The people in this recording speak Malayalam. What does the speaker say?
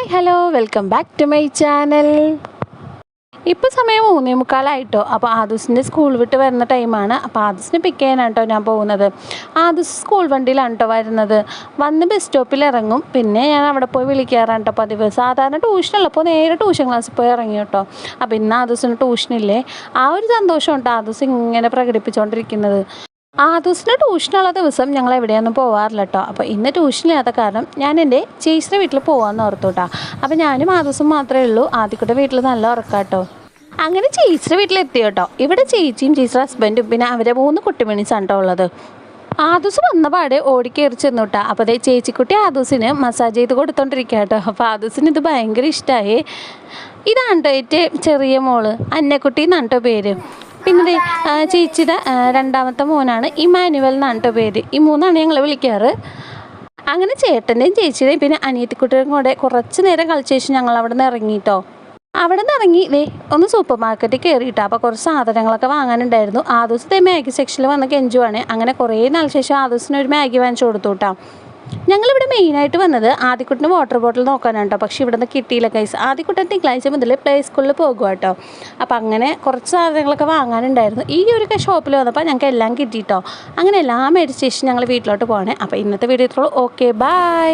Hi hello welcome back to my channel. ഇപ്പോൾ സമയം 3:45 അപ്പോൾ ആദൂസിൻ്റെ സ്കൂൾ വിട്ട് വരുന്ന ടൈമാണ്. അപ്പോൾ ആദൂസിനെ പിക്ക് ചെയ്യാനാണ് കേട്ടോ ഞാൻ പോകുന്നത്. ആദൂസ് സ്കൂൾ വണ്ടിയിലാണ് കേട്ടോ വരുന്നത്. വന്ന് ബസ് സ്റ്റോപ്പിൽ ഇറങ്ങും, പിന്നെ ഞാൻ അവിടെ പോയി വിളിക്കാറാണ് കേട്ടോ പതിവ്. സാധാരണ ട്യൂഷനുള്ളപ്പോൾ നേരെ ട്യൂഷൻ ക്ലാസ്സിൽ പോയി ഇറങ്ങി കേട്ടോ. അപ്പോൾ ഇന്ന് ആദൂസിന് ട്യൂഷനില്ലേ, ആ ഒരു സന്തോഷം കേട്ടോ ആദൂസ് ഇങ്ങനെ പ്രകടിപ്പിച്ചുകൊണ്ടിരിക്കുന്നത്. ആദൂസിന് ട്യൂഷനുള്ള ദിവസം ഞങ്ങൾ എവിടെയൊന്നും പോകാറില്ല കേട്ടോ. അപ്പോൾ ഇന്ന് ട്യൂഷനില്ലാത്ത കാരണം ഞാൻ എൻ്റെ ചേച്ചിയുടെ വീട്ടിൽ പോകാമെന്ന് ഓർത്തു കേട്ടോ. അപ്പോൾ ഞാനും ആദൂസും മാത്രമേ ഉള്ളൂ. ആദ്യക്കൂടെ വീട്ടിൽ നല്ല ഉറക്കാം കേട്ടോ. അങ്ങനെ ചേച്ചിയുടെ വീട്ടിലെത്തി കേട്ടോ. ഇവിടെ ചേച്ചിയും ചേച്ചിയുടെ ഹസ്ബൻഡും പിന്നെ അവരെ 3 കുട്ടിമണീസാണ് കേട്ടോ ഉള്ളത്. ആദൂസ് വന്ന പാടെ ഓടിക്കയറി ചെന്നു കേട്ടോ. അപ്പോൾ അതേ ചേച്ചിക്കുട്ടി ആദൂസിന് മസാജ് ചെയ്ത് കൊടുത്തോണ്ടിരിക്കുക കേട്ടോ. അപ്പോൾ ആദൂസിന് ഇത് ഭയങ്കര ഇഷ്ടമായി. ഇതാണ് കേട്ടോ ഏറ്റവും ചെറിയ മോള്, അന്നക്കുട്ടി എന്നാണ് കേട്ടോ പേര്. പിന്നെ ചേച്ചിയുടെ രണ്ടാമത്തെ മോനാണ് ഇമാനുവൽ എന്നാണ് കേട്ടോ പേര്. ഈ 3 ഞങ്ങൾ വിളിക്കാറ്. അങ്ങനെ ചേട്ടൻ്റെയും ചേച്ചിയുടെയും പിന്നെ അനിയത്തിക്കുട്ടിയും കൂടെ കുറച്ച് നേരം കളിച്ച ശേഷം ഞങ്ങൾ അവിടെ നിന്ന് ഇറങ്ങിയിട്ടോ. അവിടെ നിന്ന് ഇറങ്ങി ഒന്ന് സൂപ്പർ മാർക്കറ്റിൽ കയറിയിട്ടോ. അപ്പോൾ കുറച്ച് സാധനങ്ങളൊക്കെ വാങ്ങാനുണ്ടായിരുന്നു. ആദൂസത്തെ മാഗി സെക്ഷനിൽ വന്ന് കെഞ്ചുവാണ്. അങ്ങനെ കുറേ നാൾ ശേഷം ആദൂസിന് ഒരു മാഗി വാങ്ങിച്ചു കൊടുത്തു കേട്ടോ. ഞങ്ങളിവിടെ മെയിനായിട്ട് വന്നത് ആദ്യക്കുട്ടിന് വാട്ടർ ബോട്ടിൽ നോക്കാനാണ് കേട്ടോ. പക്ഷേ ഇവിടെ നിന്ന് കിട്ടിയില്ല ഗൈസ്. ആദ്യക്കുട്ടൻ തിങ്കളാഴ്ച മുതൽ പ്ലേ സ്കൂളിൽ പോകുക കേട്ടോ. അപ്പോൾ അങ്ങനെ കുറച്ച് സാധനങ്ങളൊക്കെ വാങ്ങാനുണ്ടായിരുന്നു. ഈ ഒരു ഷോപ്പിൽ വന്നപ്പോൾ ഞങ്ങൾക്ക് എല്ലാം കിട്ടിയിട്ടോ. അങ്ങനെ എല്ലാം മേടിച്ച ശേഷം ഞങ്ങൾ വീട്ടിലോട്ട് പോകണേ. അപ്പോൾ ഇന്നത്തെ വീഡിയോ ഇത്രയുള്ളൂ. Okay by.